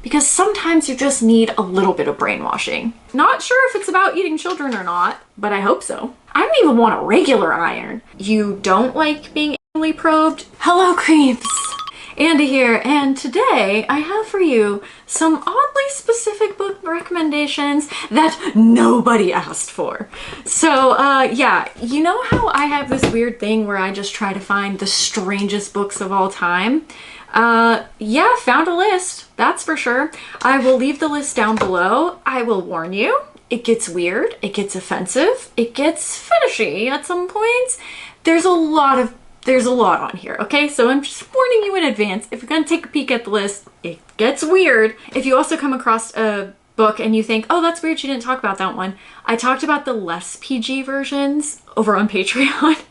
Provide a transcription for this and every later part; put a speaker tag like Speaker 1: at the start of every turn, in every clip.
Speaker 1: because sometimes you just need a little bit of brainwashing. Not sure if it's about eating children or not, but I hope so. I don't even want a regular iron. You don't like being anally probed? Hello, creeps! Andy here, and today I have for you some oddly specific book recommendations that nobody asked for. So yeah, you know how I have this weird thing where I just try to find the strangest books of all time? Yeah, found a list, that's for sure. I will leave the list down below. I will warn you, it gets weird, it gets offensive, it gets fetishy at some points. There's a lot on here, okay? So I'm just warning you in advance. If you're gonna take a peek at the list, it gets weird. If you also come across a book and you think, oh, that's weird, you didn't talk about that one. I talked about the less PG versions over on Patreon.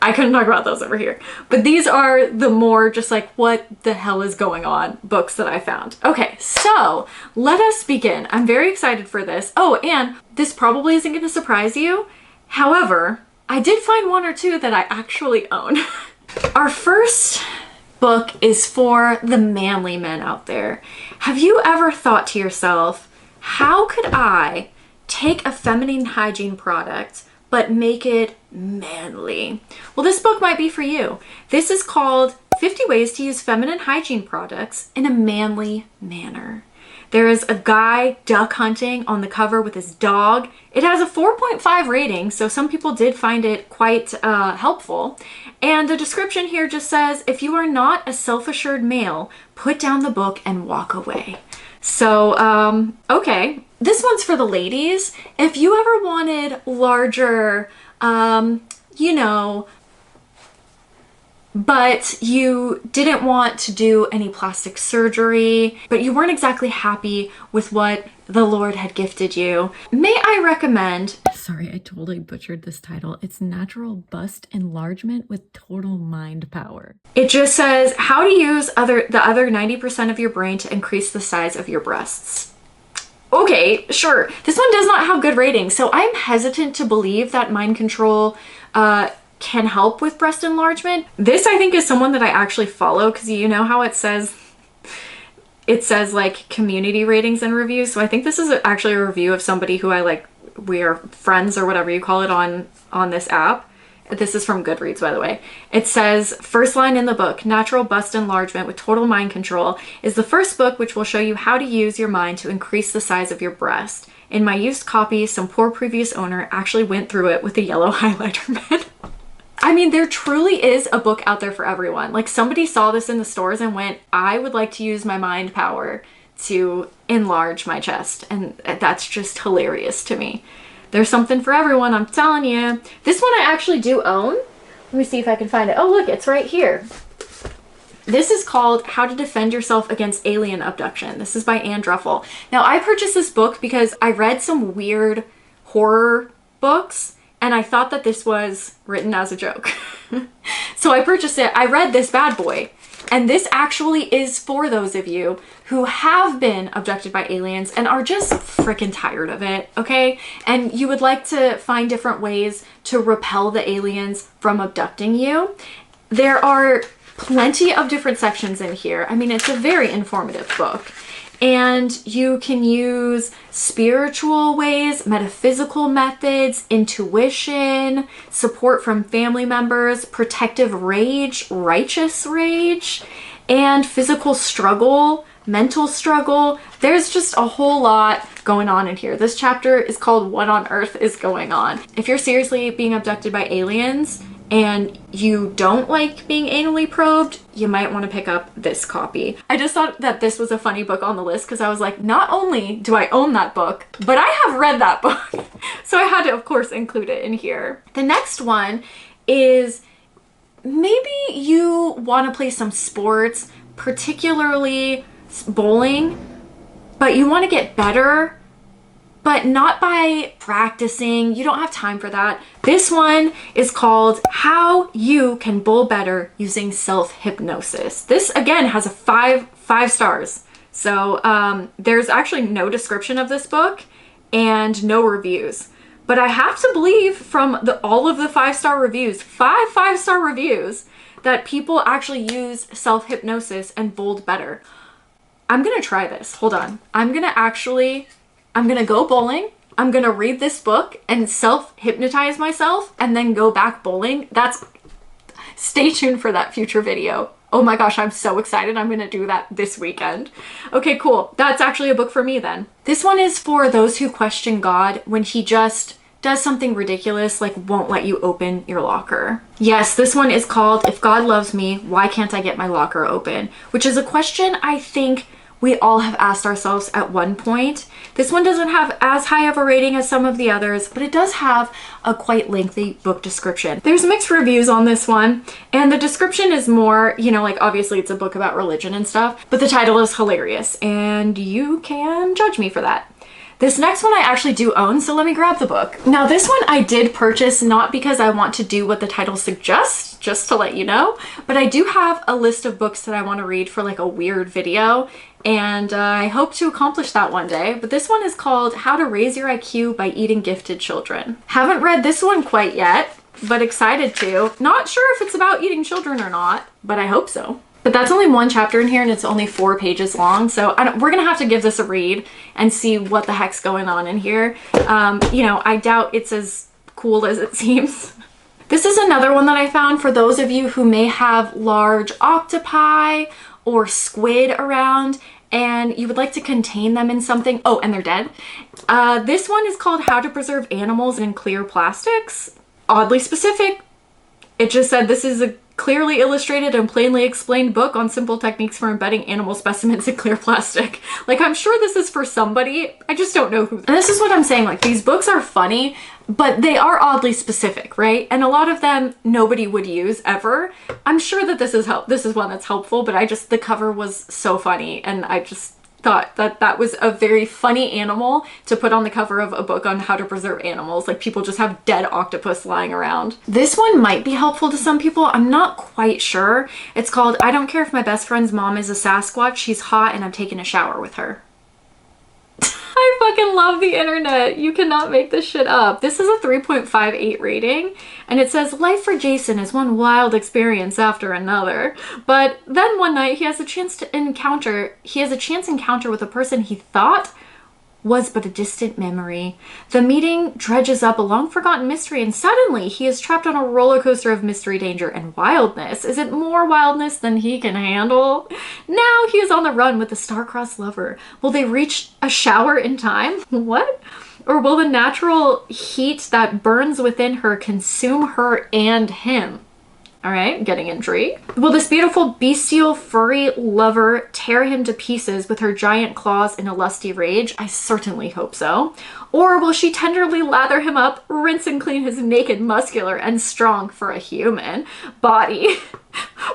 Speaker 1: I couldn't talk about those over here. But these are the more just like, what the hell is going on books that I found. Okay, so let us begin. I'm very excited for this. Oh, and this probably isn't gonna surprise you. However, I did find one or two that I actually own. Our first book is for the manly men out there. Have you ever thought to yourself, how could I take a feminine hygiene product but make it manly? Well, this book might be for you. This is called 50 Ways to Use Feminine Hygiene Products in a Manly Manner. There is a guy duck hunting on the cover with his dog. It has a 4.5 rating, so some people did find it quite helpful. And the description here just says, if you are not a self-assured male, put down the book and walk away. So, okay. This one's for the ladies. If you ever wanted larger, you know, but you didn't want to do any plastic surgery, but you weren't exactly happy with what the Lord had gifted you, may I recommend... Sorry, I totally butchered this title. It's Natural Bust Enlargement with Total Mind Power. It just says how to use the other 90% of your brain to increase the size of your breasts. Okay, sure. This one does not have good ratings, so I'm hesitant to believe that mind control can help with breast enlargement. This, I think, is someone that I actually follow, because you know how it says like community ratings and reviews. So I think this is actually a review of somebody who I like, we are friends or whatever you call it on this app. This is from Goodreads, by the way. It says, first line in the book, Natural Bust Enlargement with Total Mind Control is the first book which will show you how to use your mind to increase the size of your breast. In my used copy, some poor previous owner actually went through it with a yellow highlighter pen. I mean, there truly is a book out there for everyone. Like, somebody saw this in the stores and went, I would like to use my mind power to enlarge my chest. And that's just hilarious to me. There's something for everyone, I'm telling you. This one I actually do own. Let me see if I can find it. Oh, look, it's right here. This is called How to Defend Yourself Against Alien Abduction. This is by Anne Druffel. Now, I purchased this book because I read some weird horror books and I thought that this was written as a joke. So I purchased it. I read this bad boy. And this actually is for those of you who have been abducted by aliens and are just freaking tired of it, okay? And you would like to find different ways to repel the aliens from abducting you. There are plenty of different sections in here. I mean, it's a very informative book. And you can use spiritual ways, metaphysical methods, intuition, support from family members, protective rage, righteous rage, and physical struggle, mental struggle. There's just a whole lot going on in here. This chapter is called What on Earth is Going On? If you're seriously being abducted by aliens and you don't like being anally probed, you might want to pick up this copy. I just thought that this was a funny book on the list because I was like, not only do I own that book, but I have read that book. So I had to, of course, include it in here. The next one is maybe you want to play some sports, particularly bowling, but you want to get better, but not by practicing. You don't have time for that. This one is called How You Can Bowl Better Using Self-Hypnosis. This, again, has a five stars. So there's actually no description of this book and no reviews. But I have to believe from all of the 5-star reviews, five-star reviews, that people actually use self-hypnosis and bowled better. I'm gonna try this. Hold on. I'm gonna go bowling. I'm gonna read this book and self-hypnotize myself and then go back bowling. Stay tuned for that future video. Oh my gosh, I'm so excited. I'm gonna do that this weekend. Okay, cool. That's actually a book for me then. This one is for those who question God when he just does something ridiculous, like won't let you open your locker. Yes, this one is called If God Loves Me, Why Can't I Get My Locker Open? Which is a question I think we all have asked ourselves at one point. This one doesn't have as high of a rating as some of the others, but it does have a quite lengthy book description. There's mixed reviews on this one, and the description is more, you know, like obviously it's a book about religion and stuff, but the title is hilarious, and you can judge me for that. This next one I actually do own, so let me grab the book. Now this one I did purchase not because I want to do what the title suggests, just to let you know, but I do have a list of books that I want to read for like a weird video, and I hope to accomplish that one day. But this one is called How to Raise Your IQ by Eating Gifted Children. Haven't read this one quite yet, but excited to. Not sure if it's about eating children or not, but I hope so. But that's only one chapter in here and it's only 4 pages long. So we're gonna have to give this a read and see what the heck's going on in here. You know, I doubt it's as cool as it seems. This is another one that I found for those of you who may have large octopi or squid around and you would like to contain them in something. Oh, and they're dead. This one is called How to Preserve Animals in Clear Plastics. Oddly specific. It just said this is a clearly illustrated and plainly explained book on simple techniques for embedding animal specimens in clear plastic. Like, I'm sure this is for somebody. I just don't know who. And this is what I'm saying. Like, these books are funny, but they are oddly specific, right? And a lot of them nobody would use ever. I'm sure that this is one that's helpful, but the cover was so funny, and I just thought that that was a very funny animal to put on the cover of a book on how to preserve animals. Like, people just have dead octopus lying around. This one might be helpful to some people. I'm not quite sure. It's called I Don't Care If My Best Friend's Mom Is a Sasquatch. She's hot and I'm taking a shower with her. I fucking love the internet. You cannot make this shit up. This is a 3.58 rating, and it says life for Jason is one wild experience after another. But then one night he has a chance encounter with a person he thought was but a distant memory. The meeting dredges up a long-forgotten mystery, and suddenly he is trapped on a roller coaster of mystery, danger, and wildness. Is it more wildness than he can handle? Now he is on the run with a star-crossed lover. Will they reach a shower in time? What? Or will the natural heat that burns within her consume her and him? All right, getting intrigued. Will this beautiful bestial furry lover tear him to pieces with her giant claws in a lusty rage? I certainly hope so. Or will she tenderly lather him up, rinse and clean his naked, muscular, and strong for a human body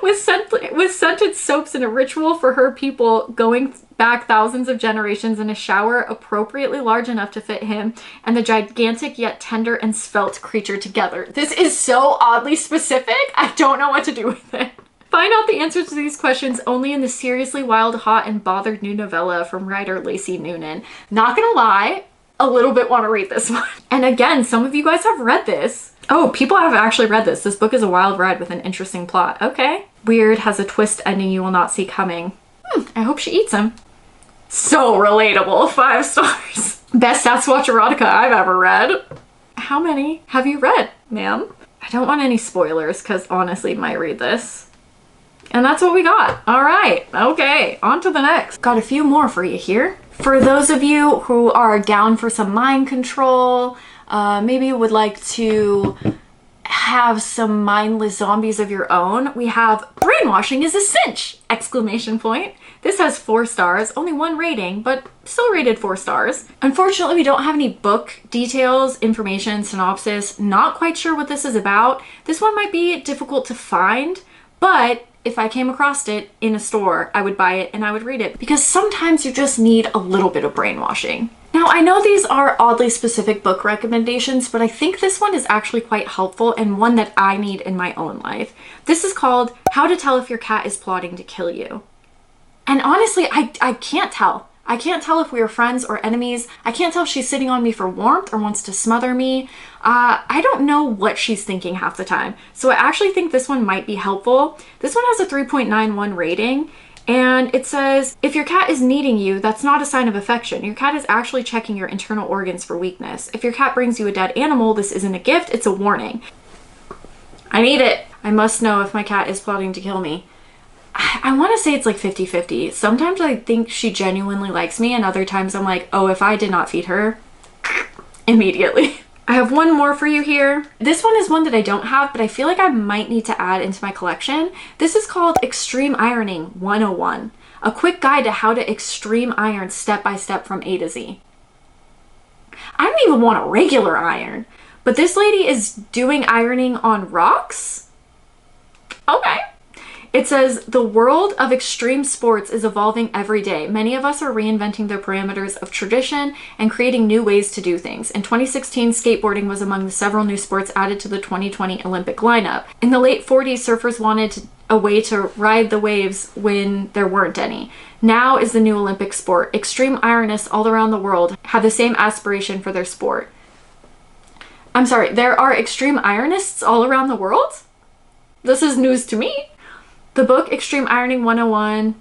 Speaker 1: with scented soaps and a ritual for her people going back thousands of generations in a shower appropriately large enough to fit him and the gigantic yet tender and svelte creature together? This is so oddly specific. I don't know what to do with it. Find out the answers to these questions only in the seriously wild, hot, and bothered new novella from writer Lacey Noonan. Not gonna lie, a little bit want to read this one. And again, some of you guys have read this. Oh, people have actually read this. This book is a wild ride with an interesting plot. Okay. Weird, has a twist ending you will not see coming. I hope she eats him. So relatable. 5 stars. Best Sasquatch erotica I've ever read. How many have you read, ma'am? I don't want any spoilers because honestly, might read this. And that's what we got. All right. Okay. On to the next. Got a few more for you here. For those of you who are down for some mind control, maybe would like to have some mindless zombies of your own, we have Brainwashing is a Cinch! Exclamation point. This has 4 stars, only 1 rating, but still rated 4 stars. Unfortunately, we don't have any book details, information, synopsis. Not quite sure what this is about. This one might be difficult to find, but if I came across it in a store, I would buy it and I would read it, because sometimes you just need a little bit of brainwashing. Now, I know these are oddly specific book recommendations, but I think this one is actually quite helpful and one that I need in my own life. This is called How to Tell If Your Cat is Plotting to Kill You. And honestly, I can't tell. I can't tell if we are friends or enemies. I can't tell if she's sitting on me for warmth or wants to smother me. I don't know what she's thinking half the time. So I actually think this one might be helpful. This one has a 3.91 rating. And it says, if your cat is needing you, that's not a sign of affection. Your cat is actually checking your internal organs for weakness. If your cat brings you a dead animal, this isn't a gift, it's a warning. I need it. I must know if my cat is plotting to kill me. I want to say it's like 50-50. Sometimes I think she genuinely likes me, and other times I'm like, oh, if I did not feed her, immediately. I have one more for you here. This one is one that I don't have, but I feel like I might need to add into my collection. This is called Extreme Ironing 101, a quick guide to how to extreme iron step by step from A to Z. I don't even want a regular iron, but this lady is doing ironing on rocks? Okay. It says, the world of extreme sports is evolving every day. Many of us are reinventing the parameters of tradition and creating new ways to do things. In 2016, skateboarding was among the several new sports added to the 2020 Olympic lineup. In the late 40s, surfers wanted a way to ride the waves when there weren't any. Now is the new Olympic sport. Extreme ironists all around the world have the same aspiration for their sport. I'm sorry, there are extreme ironists all around the world? This is news to me. The book Extreme Ironing 101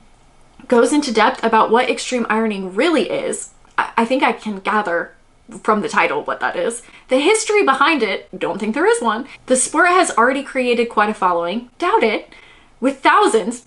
Speaker 1: goes into depth about what extreme ironing really is. I think I can gather from the title what that is. The history behind it, don't think there is one. The sport has already created quite a following, doubt it, with thousands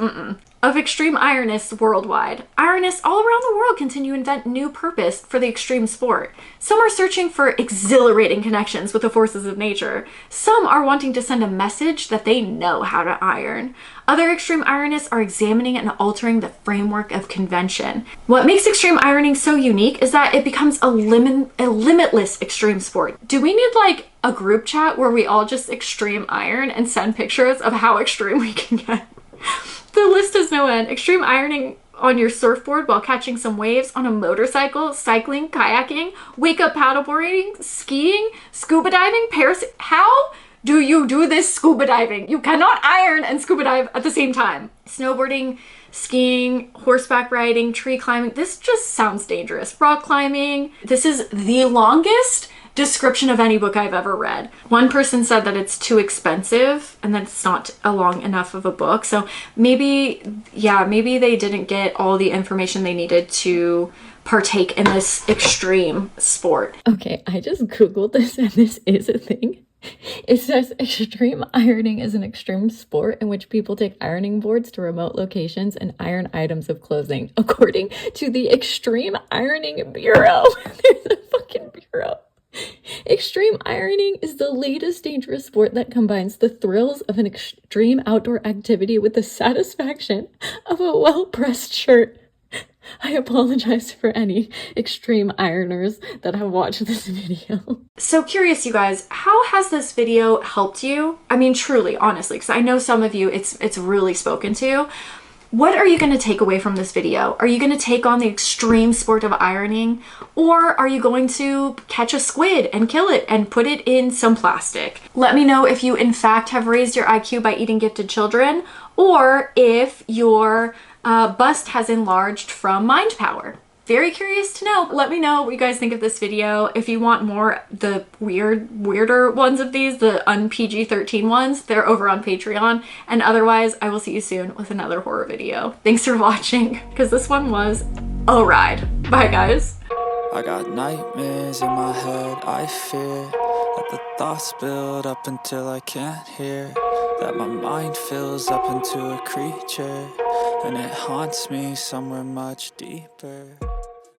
Speaker 1: of extreme ironists worldwide. Ironists all around the world continue to invent new purpose for the extreme sport. Some are searching for exhilarating connections with the forces of nature. Some are wanting to send a message that they know how to iron. Other extreme ironists are examining and altering the framework of convention. What makes extreme ironing so unique is that it becomes a limitless extreme sport. Do we need like a group chat where we all just extreme iron and send pictures of how extreme we can get? The list is no end. Extreme ironing on your surfboard while catching some waves, on a motorcycle, cycling, kayaking, wake up paddleboarding, skiing, scuba diving, How do you do this scuba diving? You cannot iron and scuba dive at the same time. Snowboarding, skiing, horseback riding, tree climbing. This just sounds dangerous. Rock climbing. This is the longest description of any book I've ever read. One person said that it's too expensive and that it's not a long enough of a book. So maybe they didn't get all the information they needed to partake in this extreme sport.
Speaker 2: Okay, I just Googled this and this is a thing. It says extreme ironing is an extreme sport in which people take ironing boards to remote locations and iron items of clothing, according to the Extreme Ironing Bureau. There's a fucking bureau. Extreme ironing is the latest dangerous sport that combines the thrills of an extreme outdoor activity with the satisfaction of a well-pressed shirt. I apologize for any extreme ironers that have watched this video.
Speaker 1: So curious, you guys, how has this video helped you? I mean, truly, honestly, because I know some of you it's really spoken to. What are you going to take away from this video? Are you going to take on the extreme sport of ironing? Or are you going to catch a squid and kill it and put it in some plastic? Let me know if you in fact have raised your IQ by eating gifted children, or if your bust has enlarged from mind power. Very curious to know. Let me know what you guys think of this video. If you want more, the weirder ones of these, the un-PG-13 ones, they're over on Patreon. And otherwise, I will see you soon with another horror video. Thanks for watching, because this one was a ride. Bye, guys.
Speaker 3: I got nightmares in my head, I fear that the thoughts build up until I can't hear, that my mind fills up into a creature, and it haunts me somewhere much deeper.